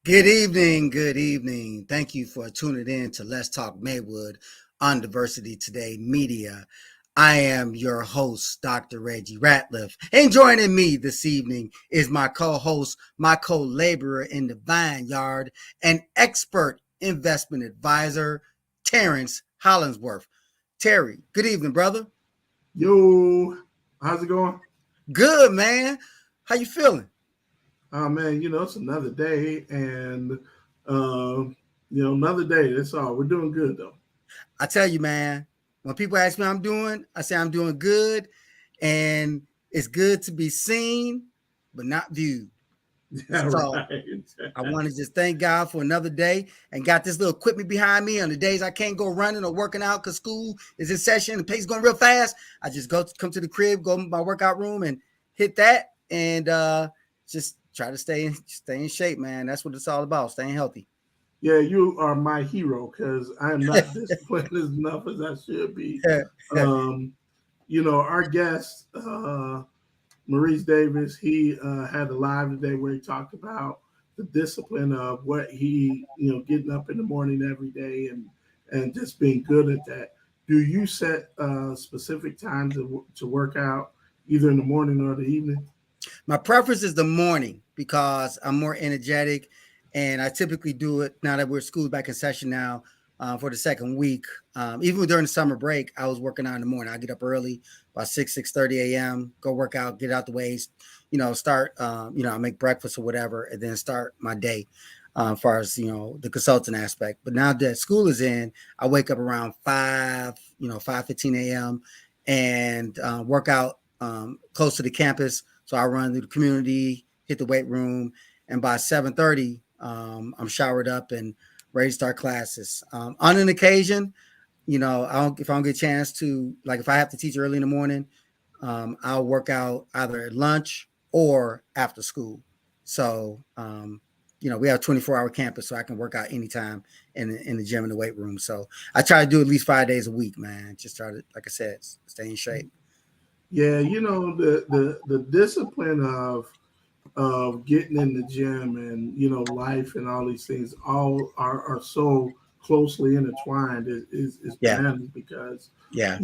Good evening. Good evening. Thank you for tuning in to Let's Talk Maywood on Diversity Today Media. I am your host, Dr. Reggie Ratliff. And joining me this evening is my co-host, my co-laborer in the vineyard, and expert investment advisor, Terrence Hollingsworth. Terry, good evening, brother. Yo, how's it going? Good, man. How you feeling? Oh man, it's another day, and another day. That's all. We're doing good though. I tell you, man, when people ask me how I'm doing, I say I'm doing good. And it's good to be seen, but not viewed. Yeah, So right. I want to just thank God for another day and got this little equipment behind me on the days I can't go running or working out because school is in session and the pace going real fast. I just come to the crib, go to my workout room and hit that and just try to stay in shape, man. That's what it's all about, staying healthy. Yeah, you are my hero because I am not disciplined enough as I should be. Um, our guest, Maurice Davis, he had a live today where he talked about the discipline of what getting up in the morning every day and just being good at that. Do you set specific times to work out either in the morning or the evening? My preference is the morning because I'm more energetic, and I typically do it now that we're school back in session now for the second week. Even during the summer break, I was working out in the morning. I get up early, about 6:30 a.m. Go work out, get out the way, start. I make breakfast or whatever, and then start my day. As far as the consulting aspect, but now that school is in, I wake up around 5:15 a.m. and work out close to the campus. So I run through the community, hit the weight room, and by 7:30, I'm showered up and ready to start classes. On an occasion, if I don't get a chance to, like if I have to teach early in the morning, I'll work out either at lunch or after school. So, we have a 24-hour campus, so I can work out anytime in the gym and the weight room. So I try to do at least 5 days a week, man. Just try to, like I said, stay in shape. Yeah, the discipline of getting in the gym and life and all these things all are so closely intertwined is Yeah, bananas because yeah,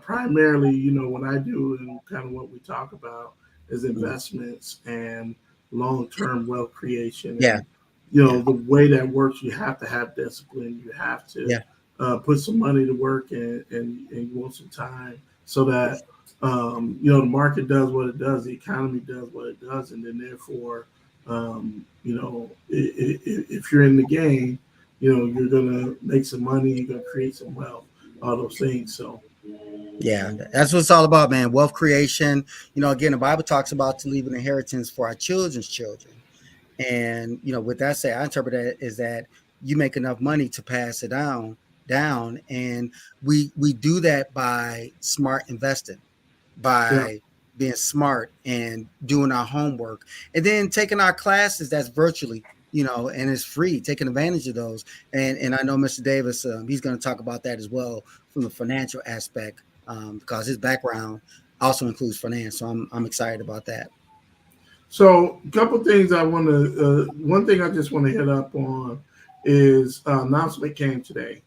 primarily what I do and kind of what we talk about is mm, investments and long-term wealth creation yeah, and yeah, the way that works you have to have discipline, you have to yeah, put some money to work and you want some time so that the market does what it does, the economy does what it does, and then therefore, if you're in the game, you're gonna make some money, you're gonna create some wealth, all those things. So, yeah. That's what it's all about, man. Wealth creation. Again, the Bible talks about to leave an inheritance for our children's children. And with that said, I interpret that is that you make enough money to pass it down, and we do that by smart investing, yeah, by being smart and doing our homework, and then taking our classes that's virtually, and it's free, taking advantage of those. And I know Mr. Davis, he's going to talk about that as well from the financial aspect, because his background also includes finance. So I'm excited about that. so a couple things I want to. One thing I just want to hit up on is announcement came today,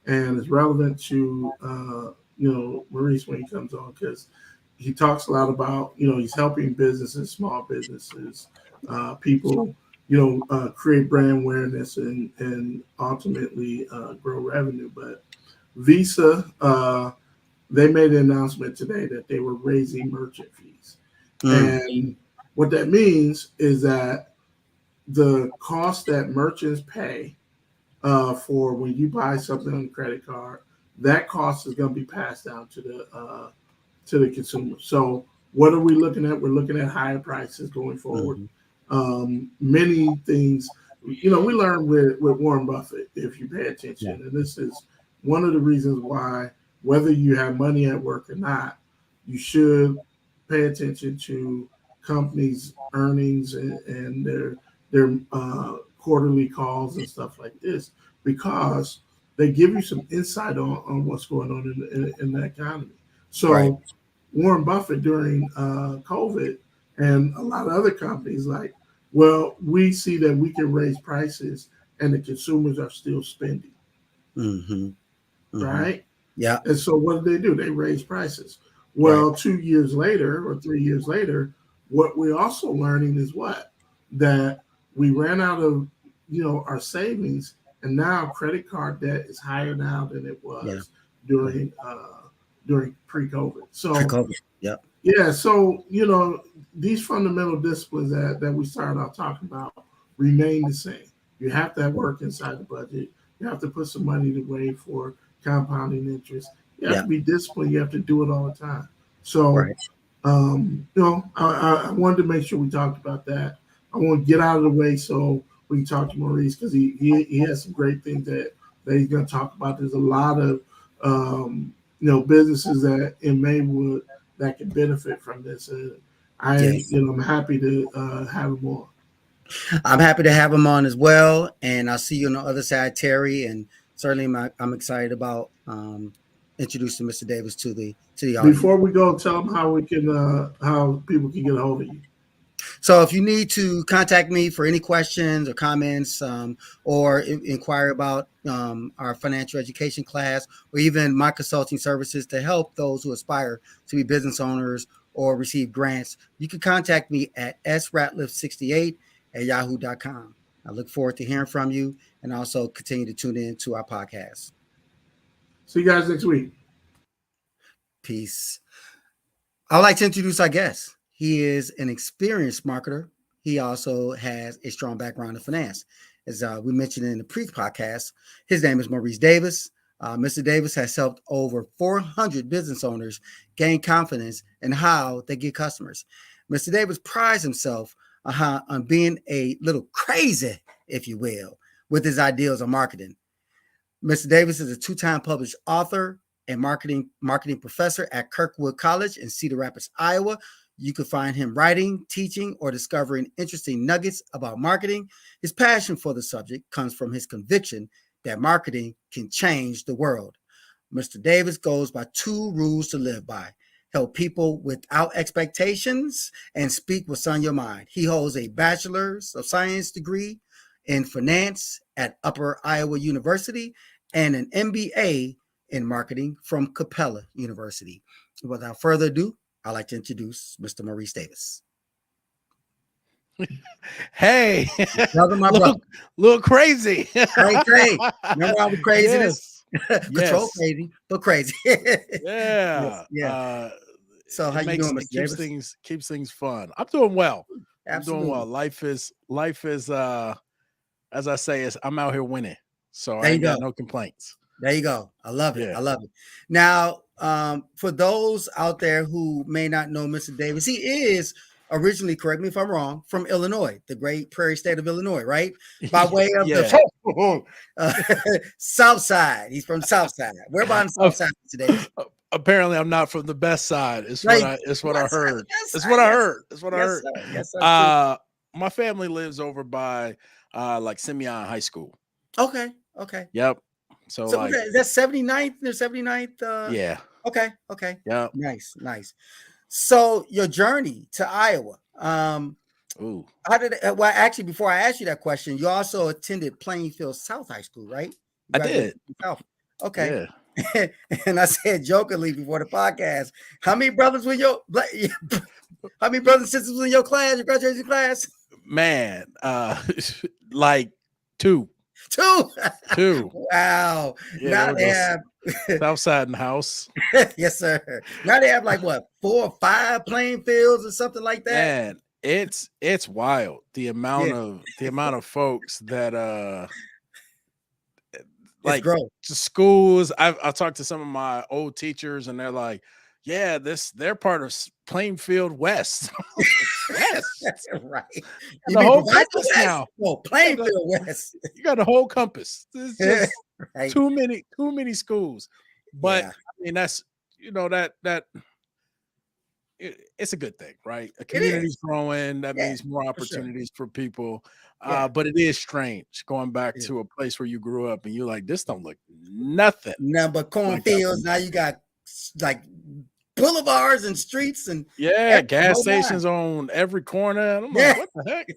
and it's relevant to Maurice when he comes on because he talks a lot about he's helping businesses, small businesses, people create brand awareness and ultimately grow revenue. But Visa, they made an announcement today that they were raising merchant fees. Mm, And what that means is that the cost that merchants pay for when you buy something on a credit card, that cost is going to be passed down to the consumer. So what are we looking at? We're looking at higher prices going forward. mm-hmm. Many things, we learned with Warren Buffett, if you pay attention, Yeah, and this is one of the reasons why, whether you have money at work or not, you should pay attention to companies' earnings and their quarterly calls and stuff like this because they give you some insight on what's going on in the economy. right. So Warren Buffett during COVID and a lot of other companies like Well, we see that we can raise prices and the consumers are still spending, Mm-hmm. Mm-hmm. right? Yeah. And so what do? They raise prices. Right. Well, 2 years later or 3 years later, what we're also learning is what? That we ran out of, our savings, and now credit card debt is higher now than it Yeah. was Right. during pre-COVID. So Pre-COVID. Yep. yeah, so these fundamental disciplines that we started out talking about remain the same. You have to have work inside the budget. You have to put some money away for compounding interest. You have Yeah. to be disciplined. You have to do it all the time. So, Right. I wanted to make sure we talked about that. I want to get out of the way so we can talk to Maurice because he has some great things that he's going to talk about. There's a lot of businesses that in Maywood that can benefit from this. And Yes. I'm happy to have him on. I'm happy to have him on as well. And I'll see you on the other side, Terry. And certainly I'm excited about introducing Mr. Davis to the audience. Before we go, tell them how people can get a hold of you. So if you need to contact me for any questions or comments, or inquire about our financial education class, or even my consulting services to help those who aspire to be business owners or receive grants, you can contact me at sratliff68@yahoo.com. I look forward to hearing from you and also continue to tune in to our podcast. See you guys next week. Peace. I'd like to introduce our guest. He is an experienced marketer. He also has a strong background in finance. As we mentioned in the pre-podcast, his name is Maurice Davis. Mr. Davis has helped over 400 business owners gain confidence in how they get customers. Mr. Davis prides himself on being a little crazy, if you will, with his ideals on marketing. Mr. Davis is a two-time published author and marketing professor at Kirkwood College in Cedar Rapids, Iowa. You can find him writing, teaching, or discovering interesting nuggets about marketing. His passion for the subject comes from his conviction that marketing can change the world. Mr. Davis goes by two rules to live by: help people without expectations and speak what's on your mind. He holds a bachelor's of science degree in finance at Upper Iowa University and an MBA in marketing from Capella University. Without further ado, I'd like to introduce Mr. Maurice Davis. Hey, Brother, my brother. Little crazy. Crazy. Remember all the craziness? Yes. Control Yes. crazy, but crazy. Yeah. Yeah. So how you doing, Mr. Davis? Keeps things fun. I'm doing well. Absolutely. I'm doing well. Life is as I say, I'm out here winning. So There I you ain't got go. no complaints. There you go. I love it. Yeah. I love it. Now, for those out there who may not know Mr. Davis, he is originally, correct me if I'm wrong, from Illinois, the great prairie state of Illinois, right? By way of Yeah. the South Side. He's from South Side. Where about on the South Side today? Apparently I'm not from the best side. It's Right. what I heard. Yes, It's sir. what I Yes. heard. It's what I Yes, heard. sir. Yes, sir. My family lives over by like Simeon High School. Okay. Yep. So like is that 79th or 79th? yeah. Okay. Yep. Nice. So your journey to Iowa. Ooh. How did it, well, actually, before I ask you that question, you also attended Plainfield South High School, right? I did. South. Okay. Yeah. And I said jokingly before the podcast, how many brothers were how many brothers and sisters were in your class, your graduation class? Man, like two. Wow. Yeah, Now they have Southside in the house. yes, sir. Now they have like what, 4 or 5 playing fields or something like that. Man, it's wild. The amount of folks that like to schools. I talked to some of my old teachers and they're like, yeah, they're part of Plainfield West. West. Right. The whole compass now. Oh, Plainfield West. You got the whole compass. It's just right. too many schools. But I mean, that's that it's a good thing, right? A community's growing. That means more opportunities for people. But it is strange going back to a place where you grew up and you're like, this don't look nothing. But cornfields. Now you got like boulevards and streets and Yeah, the gas whole nine. stations on every corner. And I'm like, Yeah, what the heck?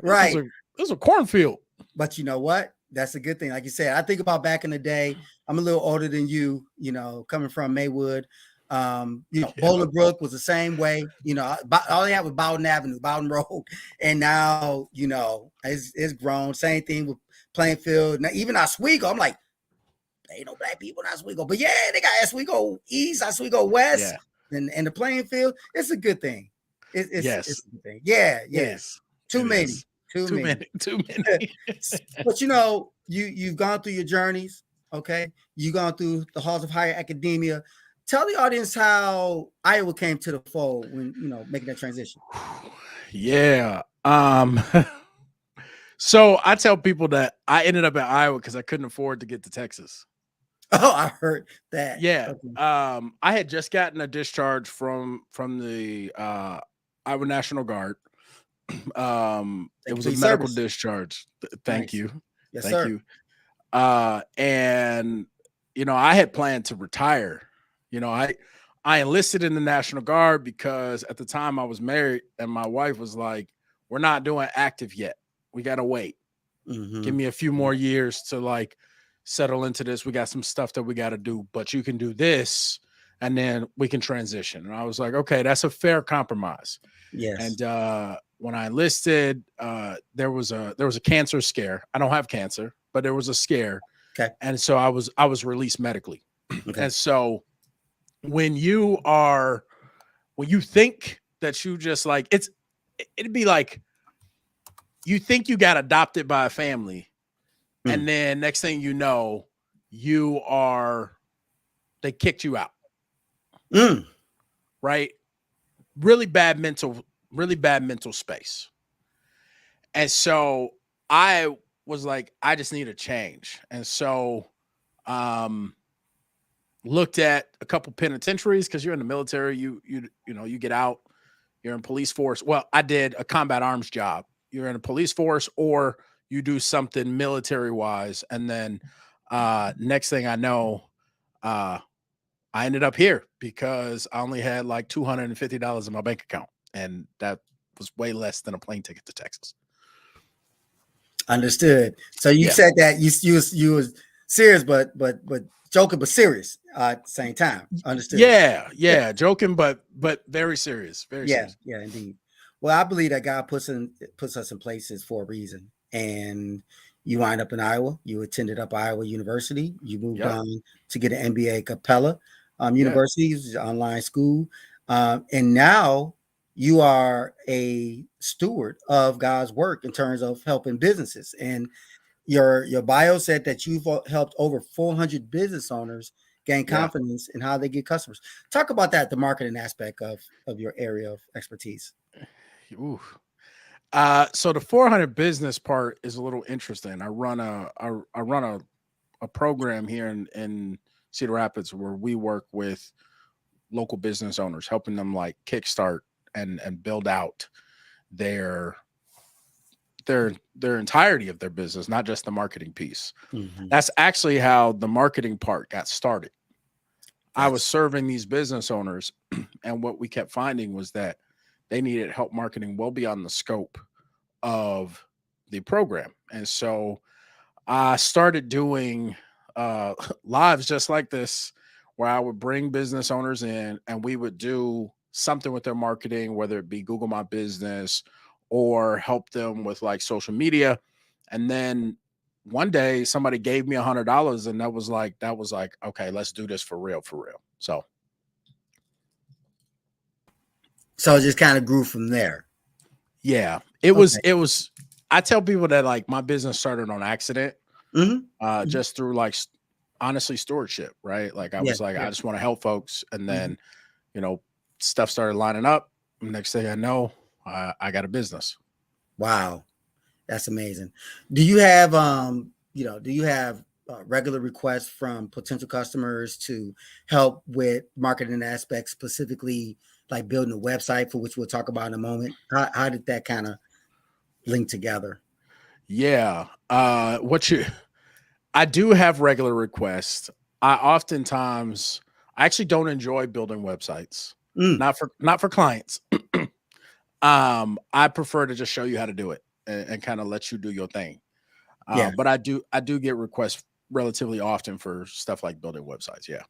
right. This is a cornfield. But you know what? That's a good thing. Like you said, I think about back in the day. I'm a little older than you, coming from Maywood. Yeah. Bolingbrook was the same way. All they had was Bowden Avenue, Bowden Road. And now, it's grown. Same thing with Plainfield. Now, even Oswego, I'm like, ain't no black people in Oswego. But yeah, they got Oswego East, Oswego West, Yeah. and the Plainfield. It's a good thing. It's Yes. a good thing. Yeah, It yeah. is. Too It many. is. Too many. Too many. But you've gone through your journeys, okay? You've gone through the halls of higher academia. Tell the audience how Iowa came to the fold when making that transition. Yeah. So I tell people that I ended up at Iowa because I couldn't afford to get to Texas. Oh, I heard that. Yeah. Okay. I had just gotten a discharge from the Iowa National Guard. It was a medical discharge. Thank Nice. you. Yes, Thank sir. you. And I had planned to retire. I enlisted in the National Guard because at the time I was married and my wife was like, we're not doing active yet. We got to wait. Mhm. Give me a few more years to like settle into this. We got some stuff that we got to do, but you can do this and then we can transition. And I was like, okay, that's a fair compromise. Yes. And when I enlisted, there was a cancer scare. I don't have cancer, but there was a scare. Okay. And so I was released medically. Okay. And so when you think that you just like it'd be like you think you got adopted by a family, and then next thing you know, they kicked you out. Right? Really bad mental space. And so I was like, I just need a change. And so looked at a couple penitentiaries because you're in the military, you get out, you're in police force. Well, I did a combat arms job. You're in a police force or you do something military wise. And then next thing I know, I ended up here because I only had like $250 in my bank account. And that was way less than a plane ticket to Texas. Understood. So you said that you was serious, but joking, but serious at the same time. Understood. Yeah. Joking, but very serious. Very serious. Yeah, indeed. Well, I believe that God puts us in places for a reason. And you wind up in Iowa. You attended up Iowa University. You moved on to get an MBA at Capella University, online school. And now you are a steward of God's work in terms of helping businesses. And your bio said that you've helped over 400 business owners gain confidence in how they get customers. Talk about that, the marketing aspect of your area of expertise. Ooh. So the 400 business part is a little interesting. I run a program here in Cedar Rapids where we work with local business owners, helping them like kickstart and build out their entirety of their business, not just the marketing piece. Mm-hmm. That's actually how the marketing part got started. I was serving these business owners, and what we kept finding was that they needed help marketing well beyond the scope of the program. And so I started doing lives just like this, where I would bring business owners in and we would do something with their marketing, whether it be Google My Business or help them with like social media. And then one day somebody gave me $100 and that was like, okay, let's do this for real. So it just kind of grew from there. Yeah, it was, I tell people that like my business started on accident, just through like, honestly, stewardship, right? Like I was like, I just want to help folks. And then, stuff started lining up. Next thing I know, I got a business. Wow. That's amazing. Do you have, regular requests from potential customers to help with marketing aspects, specifically like building a website, for which we'll talk about in a moment? How did that kind of link together? Yeah. I do have regular requests. I I actually don't enjoy building websites. Mm. Not for clients. I prefer to just show you how to do it and kind of let you do your thing. Yeah. But I do get requests relatively often for stuff like building websites. Yeah.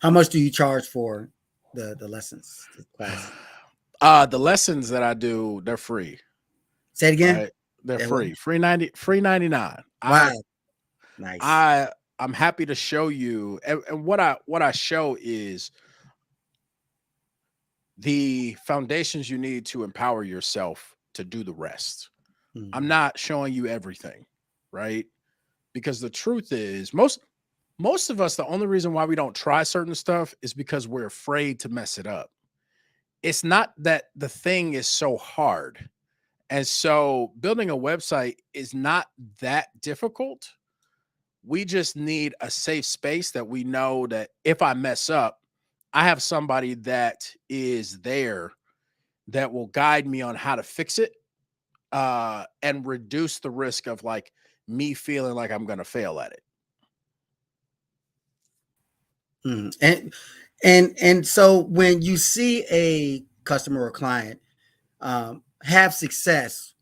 How much do you charge for the lessons, the class? The lessons that I do, they're free. Say it again. Right? They're free. Free 99. Wow. Nice. I'm happy to show you, and what I show is the foundations you need to empower yourself to do the rest. Mm-hmm. I'm not showing you everything, right? Because the truth is most of us, the only reason why we don't try certain stuff is because we're afraid to mess it up. It's not that the thing is so hard. And so building a website is not that difficult. We just need a safe space that we know that if I mess up, I have somebody that is there that will guide me on how to fix it, and reduce the risk of like me feeling like I'm going to fail at it. And so when you see a customer or client have success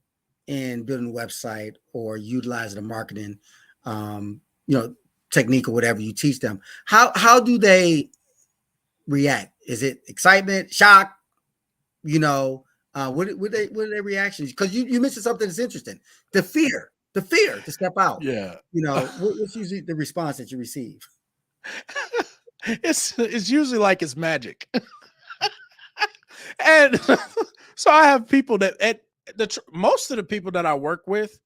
in building a website or utilizing a marketing technique or whatever you teach them, how do they react? Is it excitement, shock? What are their reactions? Because you mentioned something that's interesting. The fear to step out. Yeah. What's usually the response that you receive? It's usually like it's magic. And so I have people that most of the people that I work with,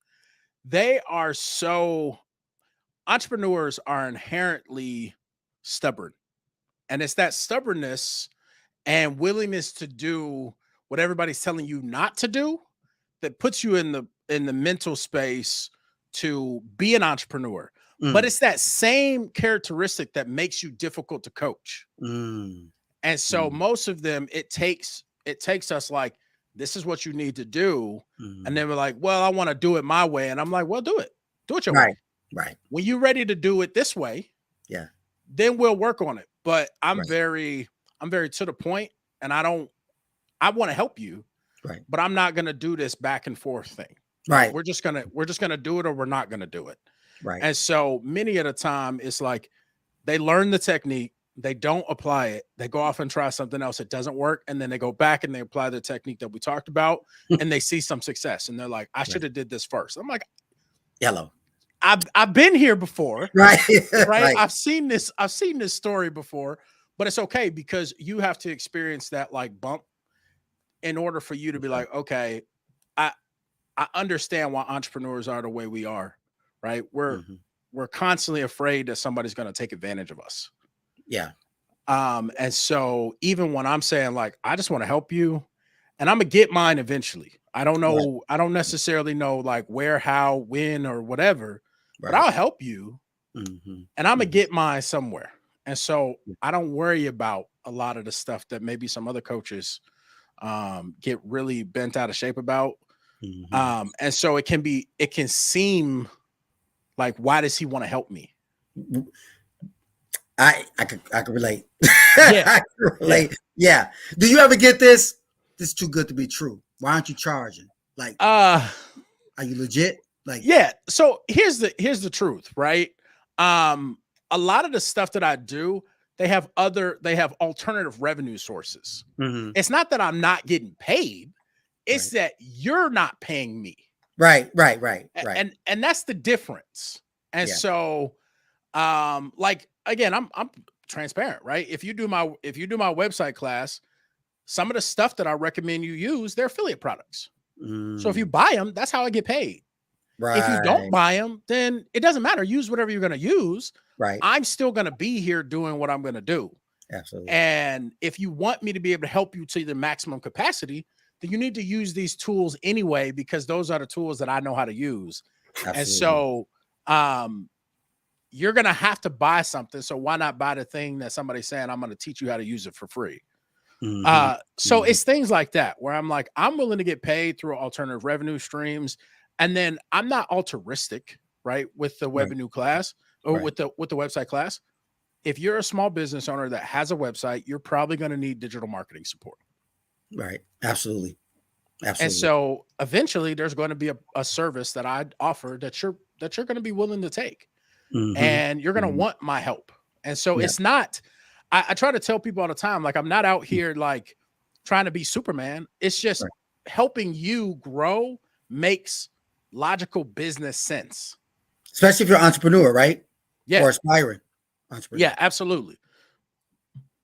entrepreneurs are inherently stubborn. And it's that stubbornness and willingness to do what everybody's telling you not to do that puts you in the mental space to be an entrepreneur. But it's that same characteristic that makes you difficult to coach. And so most of them, it takes us like, this is what you need to do. And then we're like, well, I want to do it my way. And I'm like, well, do it your way. Right. When you're ready to do it this way, yeah, then we'll work on it. But I'm very to the point, and I want to help you, right? But I'm not going to do this back and forth thing. Right. We're just going to do it, or we're not going to do it. Right. And so many of the time it's like they learn the technique, they don't apply it, they go off and try something else, it doesn't work, and then they go back and they apply the technique that we talked about and they see some success and they're like, I should have did this first. I'm like, yellow. I've been here before. Right. Right. I've seen this story before, but it's okay because you have to experience that like bump in order for you to be like, okay, I understand why entrepreneurs are the way we are. Right. We're constantly afraid that somebody's going to take advantage of us. Yeah. And so even when I'm saying like, I just want to help you and I'm gonna get mine eventually. I don't know. Right. I don't necessarily know like where, how, when, or whatever, but I'll help you and I'm gonna get mine somewhere. And so I don't worry about a lot of the stuff that maybe some other coaches get really bent out of shape about. And so it can seem like, why does he want to help me? I could relate. Yeah. I could relate. Yeah. Do you ever get this? This is too good to be true. Why aren't you charging? Like, are you legit? Like, yeah. So here's the truth, right? A lot of the stuff that I do, they have alternative revenue sources. It's not that I'm not getting paid. It's that you're not paying me. Right. And that's the difference. And so, like, again, I'm transparent, right? If you do my website class, some of the stuff that I recommend you use, they're affiliate products. So if you buy them, that's how I get paid. Right. If you don't buy them, then it doesn't matter. Use whatever you're going to use. Right. I'm still going to be here doing what I'm going to do. Absolutely. And if you want me to be able to help you to the maximum capacity, then you need to use these tools anyway, because those are the tools that I know how to use. Absolutely. And so, you're going to have to buy something. So why not buy the thing that somebody's saying, I'm going to teach you how to use it for free. So it's things like that where I'm like, I'm willing to get paid through alternative revenue streams. And then I'm not altruistic, right? With the revenue class or with the website class. if you're a small business owner that has a website, you're probably going to need digital marketing support. Right. Absolutely. Absolutely. And so eventually there's going to be a service that I offer that you're going to be willing to take. And you're going to want my help. And so it's not, I try to tell people all the time, like, I'm not out here like trying to be Superman. It's just helping you grow makes logical business sense. Especially if you're an entrepreneur, right? Yeah. Or aspiring entrepreneur. Yeah, absolutely.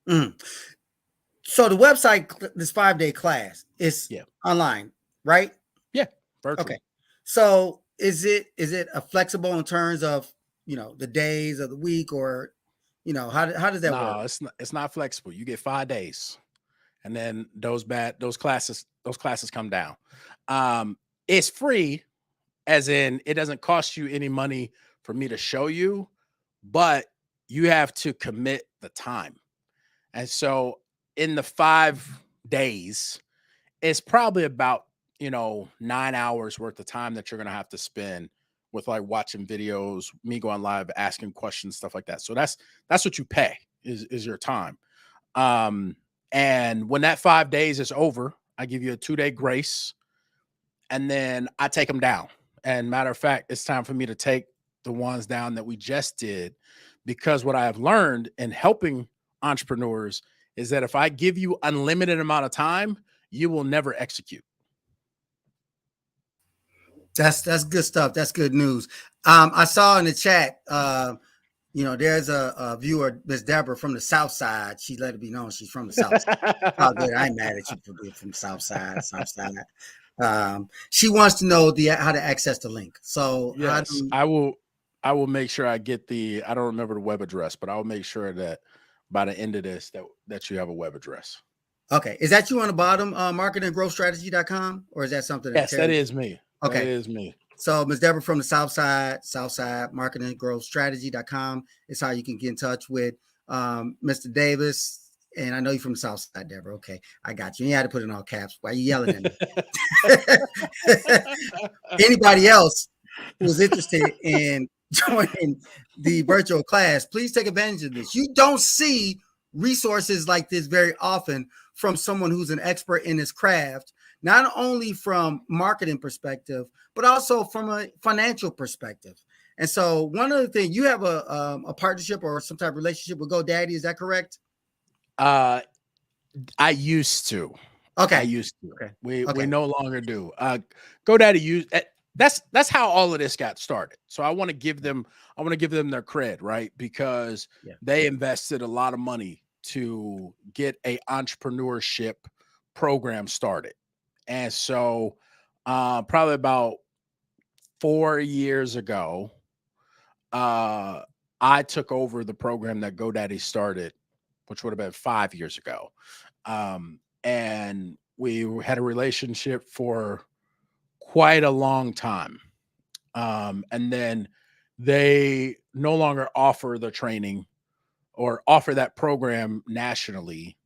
So the website, this 5-day class is online, right? Yeah. Virtual. Okay. So is it a flexible in terms of, the days of the week, or, how does that work? It's not flexible. You get 5 days, and then those classes come down. It's free, as in it doesn't cost you any money for me to show you, but you have to commit the time. And so in the 5 days, it's probably about 9 hours worth of time that you're going to have to spend with like watching videos, me going live, asking questions, stuff like that. So that's what you pay is your time. And when that 5 days is over, I give you a 2-day grace, and then I take them down. And matter of fact, it's time for me to take the ones down that we just did, because what I have learned in helping entrepreneurs is that if I give you unlimited amount of time, you will never execute. That's good stuff. That's good news. I saw in the chat, there's a viewer, Miss Deborah from the South Side. She let it be known she's from the South Side. Oh, good. I ain't mad at you for being from the South Side. She wants to know how to access the link. So yes, I will make sure I get I don't remember the web address, but I'll make sure that by the end of this that you have a web address. Okay. Is that you on the bottom, marketinggrowthstrategy.com, or is that something? Yes, that is me. Okay. That is me. So Ms. Deborah from the South Side, marketinggrowthstrategy.com is how you can get in touch with Mr. Davis. And I know you're from the South Side, Deborah. Okay, I got you. You had to put it in all caps. Why are you yelling at me? Anybody else who's interested in joining the virtual class, please take advantage of this. You don't see resources like this very often from someone who's an expert in his craft, not only from marketing perspective, but also from a financial perspective. And so one of the things, you have a partnership or some type of relationship with GoDaddy, is that correct? I used to. Okay. I used to. Okay. We no longer do. GoDaddy that's how all of this got started. So I want to give them their cred, right? Because they invested a lot of money to get a entrepreneurship program started. And so probably about 4 years ago, I took over the program that GoDaddy started, which would have been 5 years ago. And we had a relationship for quite a long time. And then they no longer offer the training or offer that program nationally.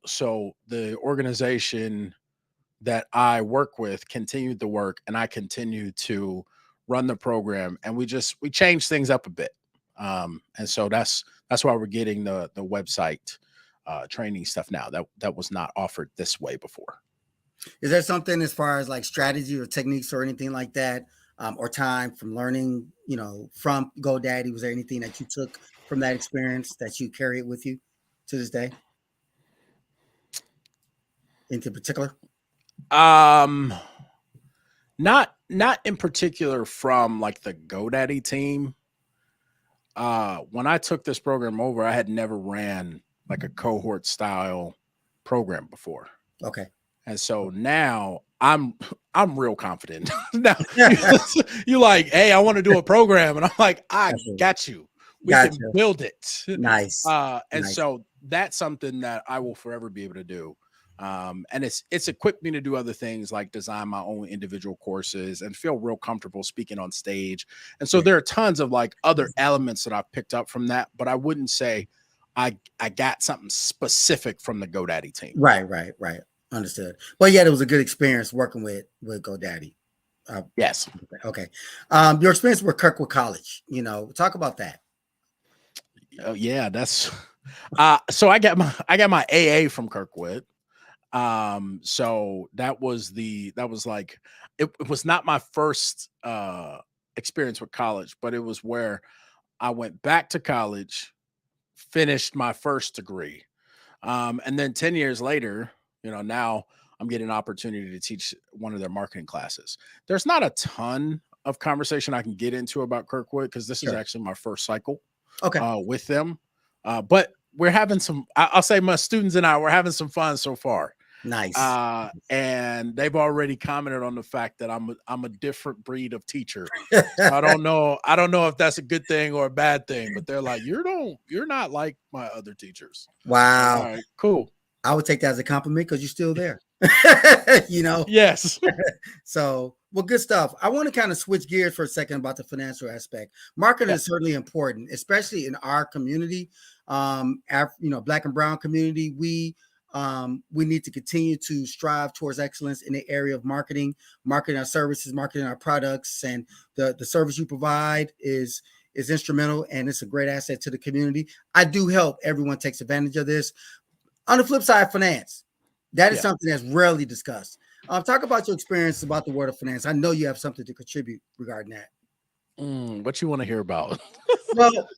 So the organization that I work with continued the work, and I continued to run the program, and we changed things up a bit. And so that's why we're getting the website training stuff now that was not offered this way before. Is there something as far as like strategy or techniques or anything like that, or time from learning, from GoDaddy? Was there anything that you took from that experience that you carry it with you to this day? Into particular? Not in particular from like the GoDaddy team. When I took this program over, I had never ran like a cohort style program before. Okay. And so now I'm real confident. Now you're like, hey, I want to do a program, and I'm like, I got you. We can build it. Nice. So that's something that I will forever be able to do. And it's equipped me to do other things like design my own individual courses and feel real comfortable speaking on stage. And so there are tons of like other elements that I've picked up from that, but I wouldn't say I got something specific from the GoDaddy team. Right. Understood. Well, yeah, it was a good experience working with GoDaddy. Yes. Okay. Your experience with Kirkwood College, talk about that. Oh, yeah, that's so I got my AA from Kirkwood. So that was like it was not my first experience with college, but it was where I went back to college, finished my first degree. And then 10 years later, now I'm getting an opportunity to teach one of their marketing classes. There's not a ton of conversation I can get into about Kirkwood because this is Sure. actually my first cycle Okay. with them. But we're having I'll say my students and we're having some fun so far. Nice. And they've already commented on the fact that I'm a different breed of teacher. So I don't know if that's a good thing or a bad thing, but they're like, you're not like my other teachers. Wow. All right, cool. I would take that as a compliment because you're still there. Yes. So, well, good stuff. I want to kind of switch gears for a second about the financial aspect. Marketing is certainly important, especially in our community, Black and Brown community. We need to continue to strive towards excellence in the area of marketing our services, marketing our products, and the service you provide is instrumental, and it's a great asset to the community. I do hope everyone takes advantage of this. On the flip side, finance. That is something that's rarely discussed. Talk about your experience about the world of finance. I know you have something to contribute regarding that. What you want to hear about? Well,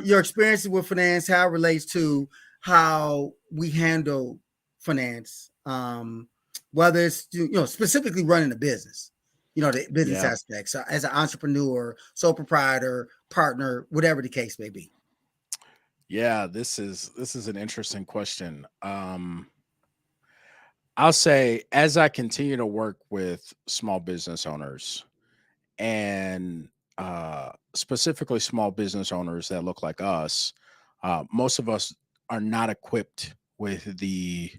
your experiences with finance, how it relates to how we handle finance, whether it's specifically running a business, the business aspects as an entrepreneur, sole proprietor, partner, whatever the case may be. Yeah, this is an interesting question. I'll say as I continue to work with small business owners and specifically small business owners that look like us, most of us are not equipped with the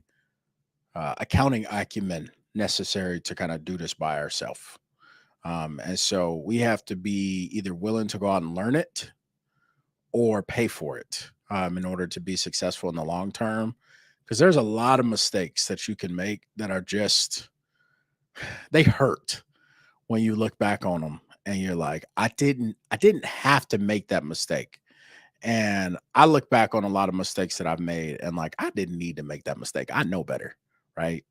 accounting acumen necessary to kind of do this by ourselves. And so we have to be either willing to go out and learn it or pay for it in order to be successful in the long term. Because there's a lot of mistakes that you can make that are they hurt when you look back on them and you're like, I didn't have to make that mistake. And I look back on a lot of mistakes that I've made and like, I didn't need to make that mistake. I know better. Right.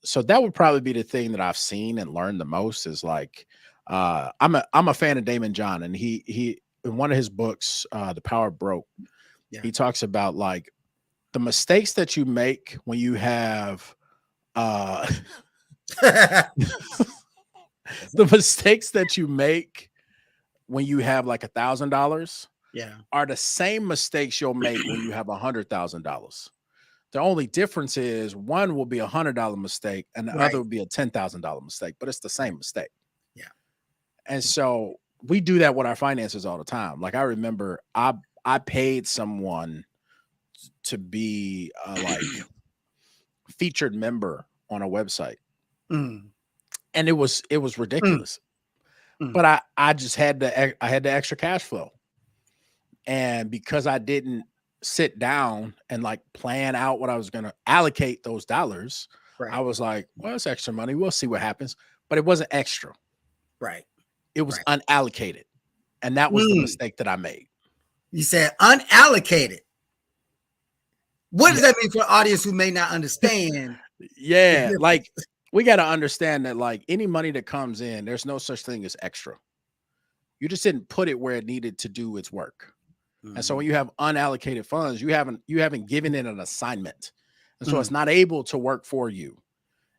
So that would probably be the thing that I've seen and learned the most is like, I'm a fan of Damon John, and he in one of his books, The Power of Broke, he talks about like the mistakes that you make when you have the mistakes that you make when you have like $1,000 are the same mistakes you'll make when you have $100,000. The only difference is one will be $100 mistake and the other will be a $10,000 mistake, but it's the same mistake. Yeah. And so we do that with our finances all the time. Like I remember I paid someone to be like featured member on a website. And it was ridiculous. But I just had the extra cash flow. And because I didn't sit down and like plan out what I was going to allocate those dollars, I was like, well, it's extra money. We'll see what happens. But it wasn't extra. Right. It was unallocated. And that was the mistake that I made. You said unallocated. What does that mean for the audience who may not understand? Like we got to understand that like any money that comes in, there's no such thing as extra. You just didn't put it where it needed to do its work. And so when you have unallocated funds, you haven't given it an assignment. And so it's not able to work for you.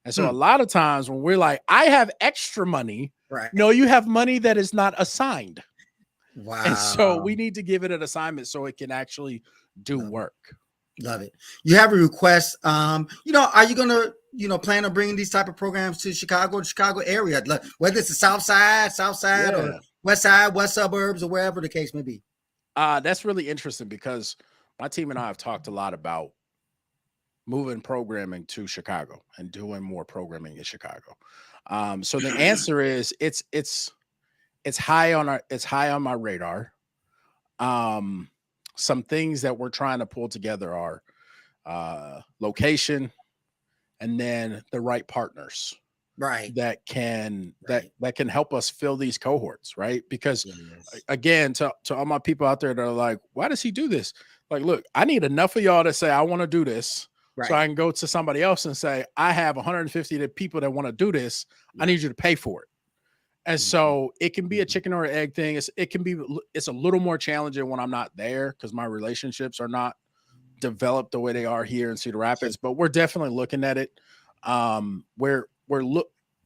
And so a lot of times when we're like, I have extra money, no, you have money that is not assigned. Wow. And so we need to give it an assignment so it can actually do work. Love it. You have a request. Are you going to, plan on bringing these type of programs to the Chicago area, whether it's the South Side or West Side, West suburbs, or wherever the case may be? That's really interesting because my team and I have talked a lot about moving programming to Chicago and doing more programming in Chicago. So the answer is it's high on my radar. Some things that we're trying to pull together are location and then the right partners. Right. that can Right. that can help us fill these cohorts, right? Because Yes. again, to all my people out there that are like, why does he do this? Like, look, I need enough of y'all to say I want to do this, so Right. I can go to somebody else and say I have 150 people that want to do this. I Yeah. need you to pay for it. And Mhm. so it can be a Mhm. chicken or egg thing. It's a little more challenging when I'm not there because my relationships are not developed the way they are here in Cedar Sure. Rapids. But we're definitely looking at it. We're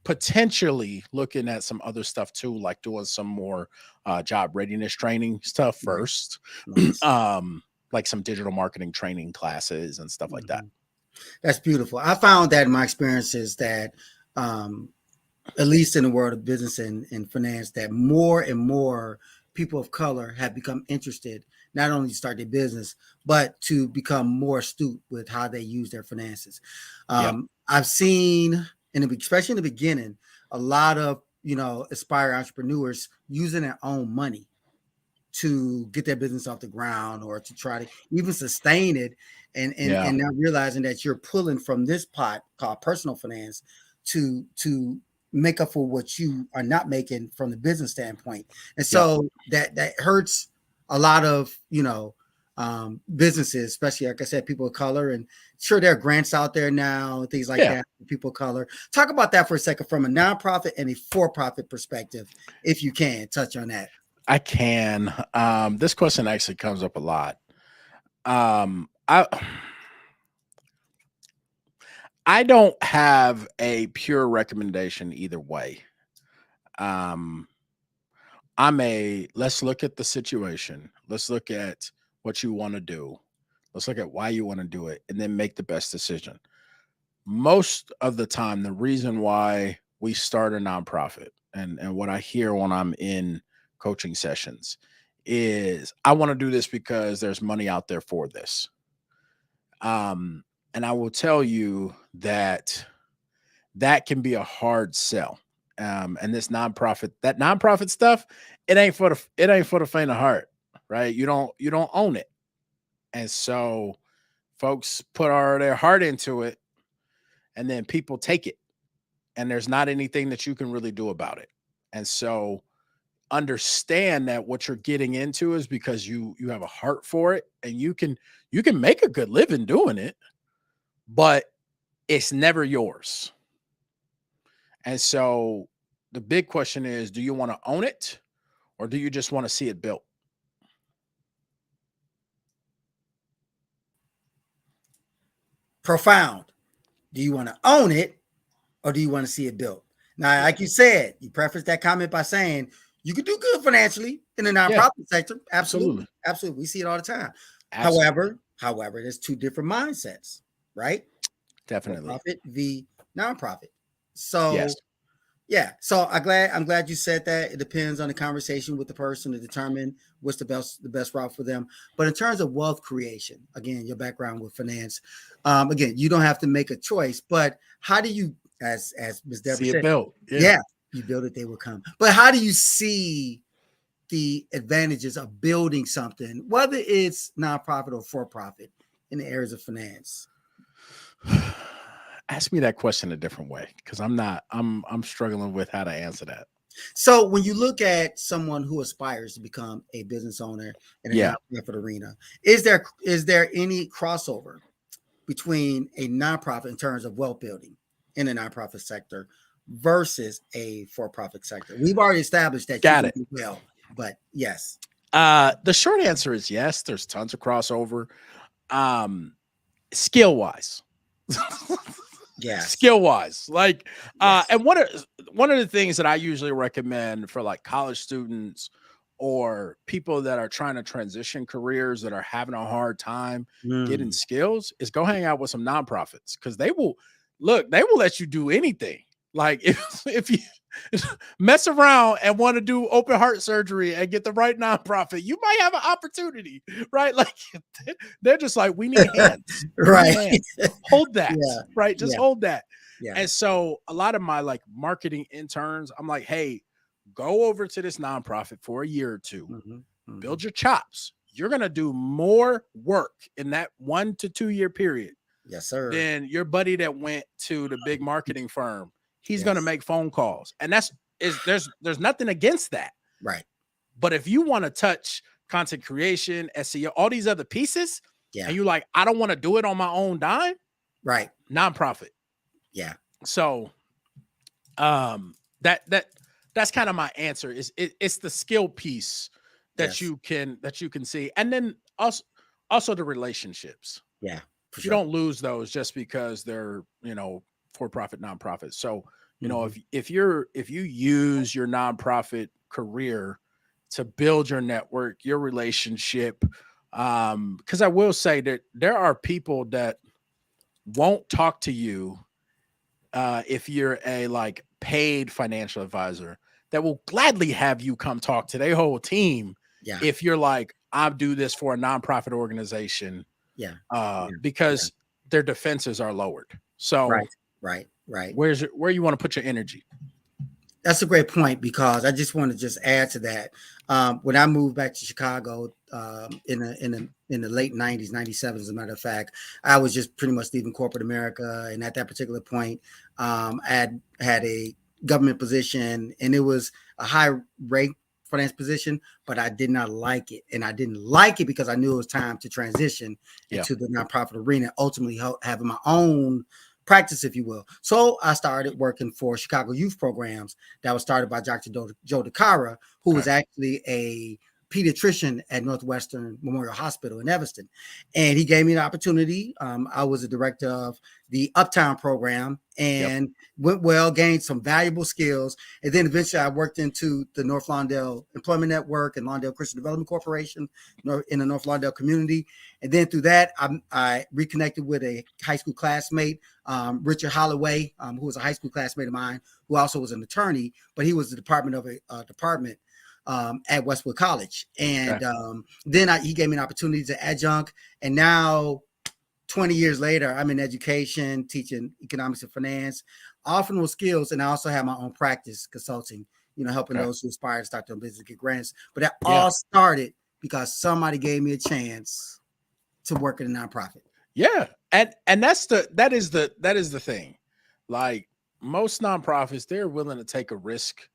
potentially looking at some other stuff too, like doing some more job readiness training stuff Nice. first, Nice. like some digital marketing training classes and stuff like that. Mhm. That's beautiful. I found that in my experiences that, um, at least in the world of business and finance, that more and more people of color have become interested not only to start their business, but to become more astute with how they use their finances. Yeah, I've seen, especially in the beginning, a lot of aspiring entrepreneurs using their own money to get their business off the ground or to try to even sustain it, yeah, and now realizing that you're pulling from this pot called personal finance to make up for what you are not making from the business standpoint. And yep, so that hurts a lot of businesses, especially like I said, people of color. And sure, there are grants out there now and things like yeah. that for people of color. Talk about that for a second from a nonprofit and a for-profit perspective, if you can touch on that. I can. This question actually comes up a lot. I don't have a pure recommendation either way. Um, let's look at the situation. Let's look at what you want to do. Let's look at why you want to do it and then make the best decision. Most of the time, the reason why we start a nonprofit and what I hear when I'm in coaching sessions is I want to do this because there's money out there for this. Um, and I will tell you that that can be a hard sell. And that nonprofit stuff, it ain't for the faint of heart, right? You don't own it. And so folks put all their heart into it and then people take it and there's not anything that you can really do about it. And so understand that what you're getting into is because you have a heart for it and you can make a good living doing it, but it's never yours. And so the big question is, do you want to own it or do you just want to see it built? Profound. Do you want to own it or do you want to see it built? Now, Yeah. like you said, you prefaced that comment by saying you could do good financially in the Yeah, nonprofit sector. absolutely. Absolutely. Absolutely. We see it all the time. Absolutely. However, there's two different mindsets, right? For Definitely. profit v nonprofit. Yes. So yeah, so I'm glad you said that. It depends on the conversation with the person to determine what's the best route for them. But in terms of wealth creation, again, your background with finance, again, you don't have to make a choice. But how do you, as Ms. Deborah See it said, built. Yeah. yeah, you build it, they will come. But how do you see the advantages of building something, whether it's nonprofit or for profit, in the areas of finance? Ask me that question a different way because I'm struggling with how to answer that. So when you look at someone who aspires to become a business owner in a Yeah. nonprofit arena, is there any crossover between a nonprofit in terms of wealth building in the nonprofit sector versus a for-profit sector? We've already established that you Got can it. do well, but yes, The short answer is yes, there's tons of crossover. Um, skill wise. yes, Skill wise. Like yes. and one of the things that I usually recommend for like college students or people that are trying to transition careers that are having a hard time getting Mm, skills is go hang out with some nonprofits because they will let you do anything. Like if you mess around and want to do open heart surgery and get the right nonprofit, you might have an opportunity, right? Like they're just like, we need hands. We need right. hands. Hold that, Yeah, right? Just yeah, hold that. yeah. And so a lot of my like marketing interns, I'm like, hey, go over to this nonprofit for a year or two, Mhm, build mhm. your chops. You're gonna do more work in that 1 to 2 year period Yes, sir. than your buddy that went to the big marketing firm he's going to make phone calls. And there's nothing against that. Right. But if you want to touch content creation, SEO, all these other pieces, and you're like, I don't want to do it on my own dime. Right. Nonprofit. Yeah. So that's kind of my answer. It's the skill piece that you can see. And then also the relationships. Yeah. You don't lose those just because they're, for-profit, nonprofit. So, if you use your nonprofit career to build your network, your relationship, because I will say that there are people that won't talk to you if you're a like paid financial advisor, that will gladly have you come talk to their whole team. Yeah. If you're like, I do this for a nonprofit organization. Because their defenses are lowered. So right. Where you want to put your energy? That's a great point, because I just want to just add to that. When I moved back to Chicago in the late 90s, 97, as a matter of fact, I was just pretty much leaving corporate America. And at that particular point, I had a government position, and it was a high rate finance position, but I did not like it. And I didn't like it because I knew it was time to transition into the nonprofit arena, ultimately having my own practice, if you will. So I started working for Chicago Youth Programs that was started by Dr. Joe DeCara, who was actually a pediatrician at Northwestern Memorial Hospital in Evanston. And he gave me an opportunity. I was a director of the Uptown program and went well, gained some valuable skills. And then eventually I worked into the North Lawndale Employment Network and Lawndale Christian Development Corporation in the North Lawndale community. And then through that, I reconnected with a high school classmate, Richard Holloway, who was a high school classmate of mine, who also was an attorney, but he was the department of a department at Westwood College. And then he gave me an opportunity to adjunct. And now 20 years later, I'm in education, teaching economics and finance, offering those skills. And I also have my own practice consulting, helping those who aspire to start their own business, get grants. But that all started because somebody gave me a chance to work in a nonprofit. Yeah. And that is the thing. Like most nonprofits, they're willing to take a risk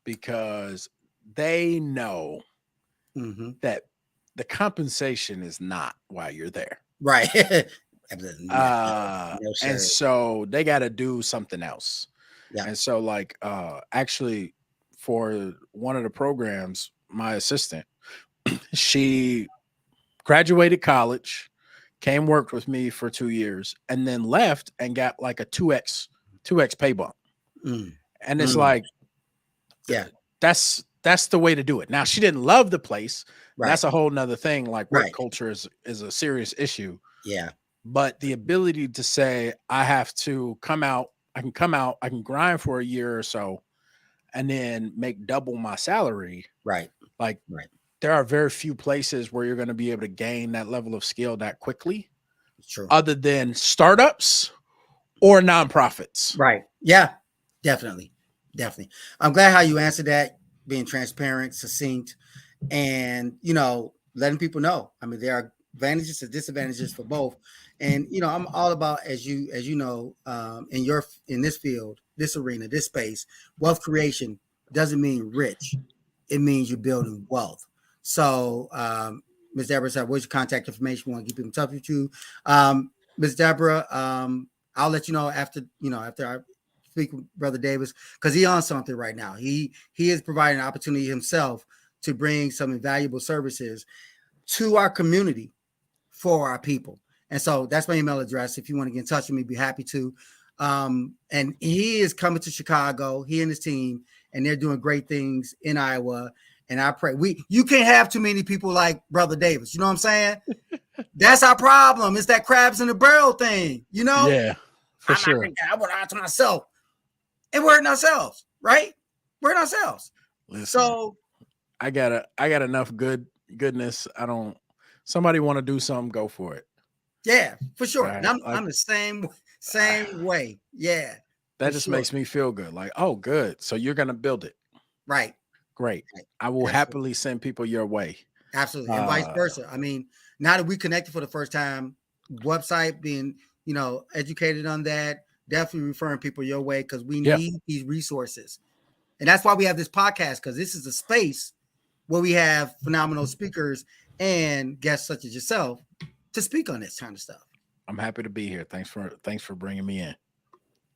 because they know that the compensation is not why you're there. Right. And so they got to do something else. Yeah. And so like, actually for one of the programs, my assistant, she graduated college, worked with me for 2 years, and then left and got like a 2x pay bump. And it's like, that's the way to do it. Now she didn't love the place. Right. That's a whole nother thing. Like work culture is a serious issue. Yeah. But the ability to say, I have to come out, I can grind for a year or so and then make double my salary. Right. Like there are very few places where you're going to be able to gain that level of skill that quickly. True. Other than startups or nonprofits. Right. Yeah, definitely. I'm glad how you answered that, being transparent, succinct, and, letting people know. I mean, there are advantages and disadvantages for both. And, I'm all about, as you know, in this field, this arena, this space, wealth creation doesn't mean rich. It means you're building wealth. So, Ms. Deborah said, what's your contact information? We want to keep in touch with you. Ms. Deborah, I'll let you know after I speak with Brother Davis, because he's on something right now. He is providing an opportunity himself to bring some invaluable services to our community for our people. And so that's my email address. If you want to get in touch with me, be happy to. And he is coming to Chicago, he and his team, and they're doing great things in Iowa. And I pray you can't have too many people like Brother Davis. You know what I'm saying? That's our problem. It's that crabs in the barrel thing, Yeah, for sure. I would out to myself. And we're hurting ourselves, right? We're hurting ourselves. Listen, so I got enough goodness. Somebody want to do something, go for it. Yeah, for sure. Right. And I'm the same way. Yeah. That just makes me feel good. Like, oh, good. So you're going to build it. Right. Great. Right. I will happily send people your way. Absolutely. And vice versa. I mean, now that we connected for the first time, website being, educated on that, definitely referring people your way because we Yeah, need these resources. And that's why we have this podcast, because this is a space where we have phenomenal speakers and guests such as yourself to speak on this kind of stuff. I'm happy to be here. Thanks for bringing me in.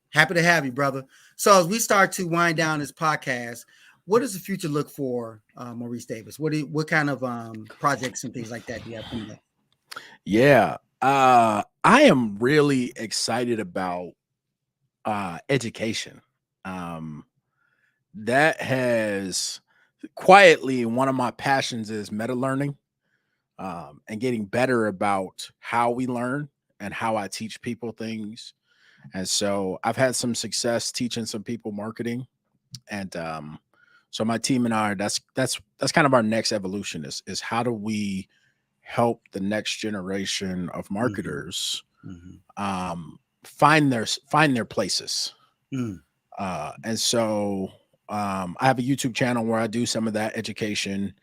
Happy to have you, brother. So as we start to wind down this podcast, what does the future look for Maurice Davis? What kind of projects and things like that do you have coming up? Yeah, I am really excited about education. That has quietly one of my passions is meta learning, and getting better about how we learn and how I teach people things. And so I've had some success teaching some people marketing, and so my team and I, that's kind of our next evolution is how do we help the next generation of marketers find their places. And so I have a YouTube channel where I do some of that education.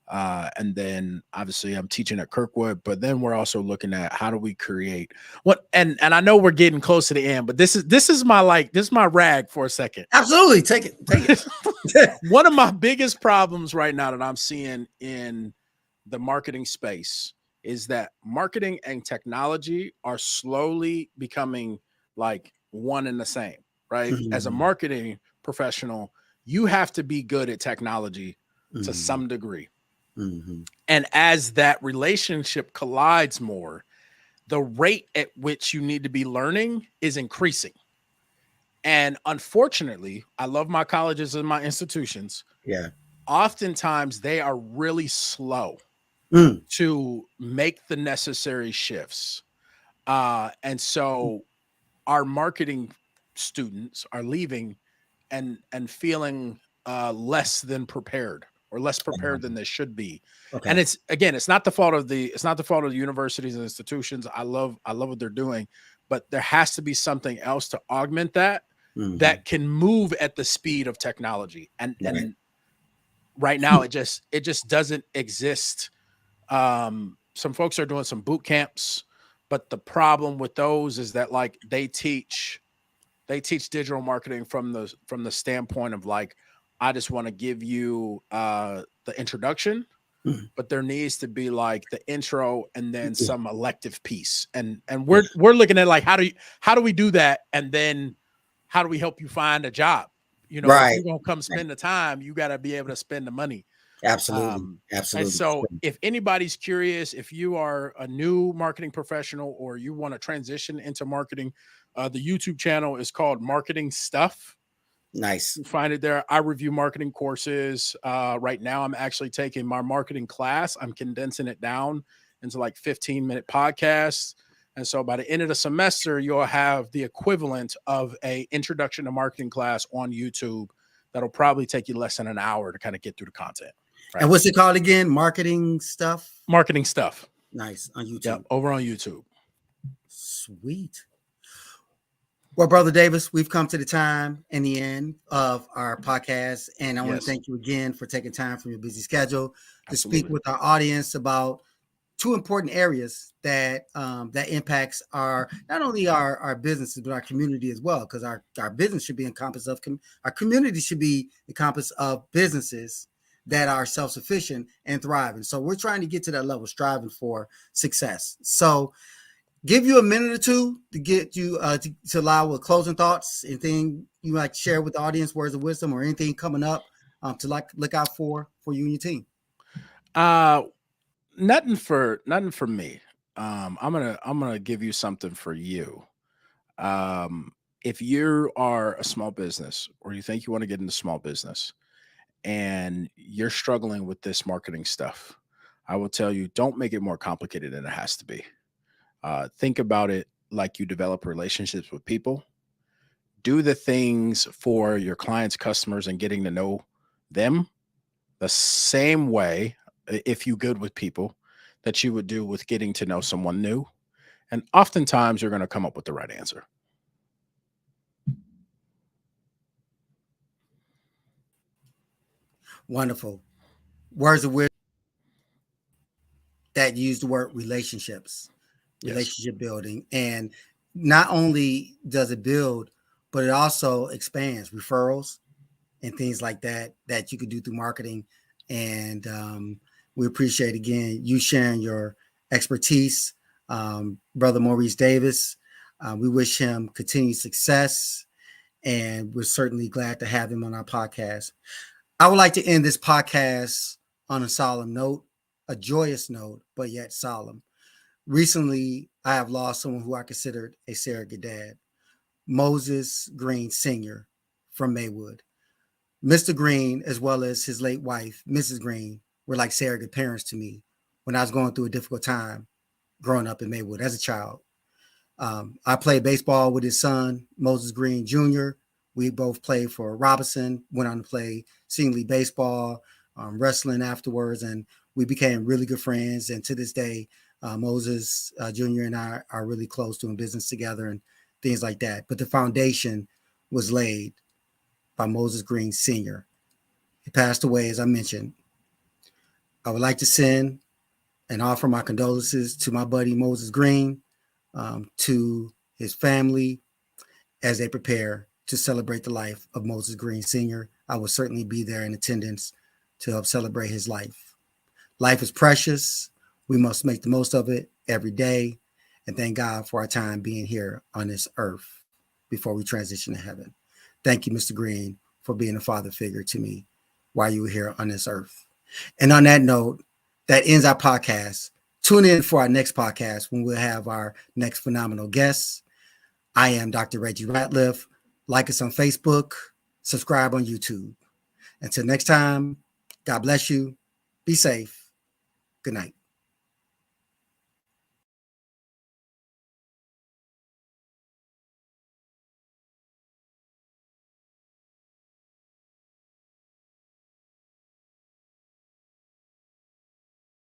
And then obviously I'm teaching at Kirkwood, but then we're also looking at how do we create what, and I know we're getting close to the end, but this is my rag for a second. Absolutely. Take it. One of my biggest problems right now that I'm seeing in the marketing space is that marketing and technology are slowly becoming like one and the same, right? As a marketing professional, you have to be good at technology to some degree. And as that relationship collides more, the rate at which you need to be learning is increasing. And unfortunately, I love my colleges and my institutions. Yeah. Oftentimes they are really slow to make the necessary shifts. And so our marketing students are leaving and feeling less than prepared or less prepared than they should be. Okay. And it's not the fault of the universities and institutions. I love what they're doing, but there has to be something else to augment that that can move at the speed of technology. And right now it just doesn't exist. Some folks are doing some boot camps, but the problem with those is that like they teach digital marketing from the standpoint of like, I just want to give you the introduction, but there needs to be like the intro and then some elective piece. And we're looking at like, how do we do that? And then how do we help you find a job? You know, if you're going to come spend the time, you got to be able to spend the money. Absolutely. And so if anybody's curious, if you are a new marketing professional or you want to transition into marketing, the YouTube channel is called Marketing Stuff. Nice. You find it there. I review marketing courses. Right now I'm actually taking my marketing class. I'm condensing it down into like 15-minute podcasts. And so by the end of the semester, you'll have the equivalent of a introduction to marketing class on YouTube. That'll probably take you less than an hour to kind of get through the content. Right? And what's it called again? Marketing Stuff? Marketing Stuff. Nice. On YouTube. Yep, over on YouTube. Sweet. Well, Brother Davis, we've come to the time and the end of our podcast. And I want to thank you again for taking time from your busy schedule to speak with our audience about two important areas that that impacts our not only our businesses but our community as well, because our business should be encompassed of our community should be encompassed of businesses that are self-sufficient and thriving. So we're trying to get to that level, striving for success. So give you a minute or two to get you to allow with closing thoughts, anything you like to share with the audience, words of wisdom, or anything coming up to like look out for you and your team. Nothing for me. I'm gonna give you something for you. If you are a small business or you think you want to get into small business and you're struggling with this marketing stuff, I will tell you, don't make it more complicated than it has to be. Think about it like you develop relationships with people. Do the things for your clients, customers, and getting to know them the same way, if you good with people, that you would do with getting to know someone new. And oftentimes you're going to come up with the right answer. Wonderful. Words of wisdom that use the word relationships, relationship building. And not only does it build, but it also expands referrals and things like that that you could do through marketing. And we appreciate again you sharing your expertise, Brother Maurice Davis. We wish him continued success, and we're certainly glad to have him on our podcast. I would like to end this podcast on a solemn note, a joyous note, but yet solemn. Recently, I have lost someone who I considered a surrogate dad, Moses Green Sr. from Maywood. Mr. Green, as well as his late wife, Mrs. Green, were like surrogate parents to me when I was going through a difficult time growing up in Maywood as a child. I played baseball with his son, Moses Green Jr. We both played for Robinson, went on to play senior league baseball, wrestling afterwards, and we became really good friends. And to this day, Moses Jr. and I are really close, doing business together and things like that. But the foundation was laid by Moses Green Sr. He passed away, as I mentioned. I would like to send and offer my condolences to my buddy Moses Green, to his family as they prepare to celebrate the life of Moses Green Sr. I will certainly be there in attendance to help celebrate his life. Life is precious. We must make the most of it every day, and thank God for our time being here on this earth before we transition to heaven. Thank you, Mr. Green, for being a father figure to me while you were here on this earth. And on that note, that ends our podcast. Tune in for our next podcast when we'll have our next phenomenal guests. I am Dr. Reggie Ratliff. Like us on Facebook, subscribe on YouTube. Until next time, God bless you. Be safe. Good night.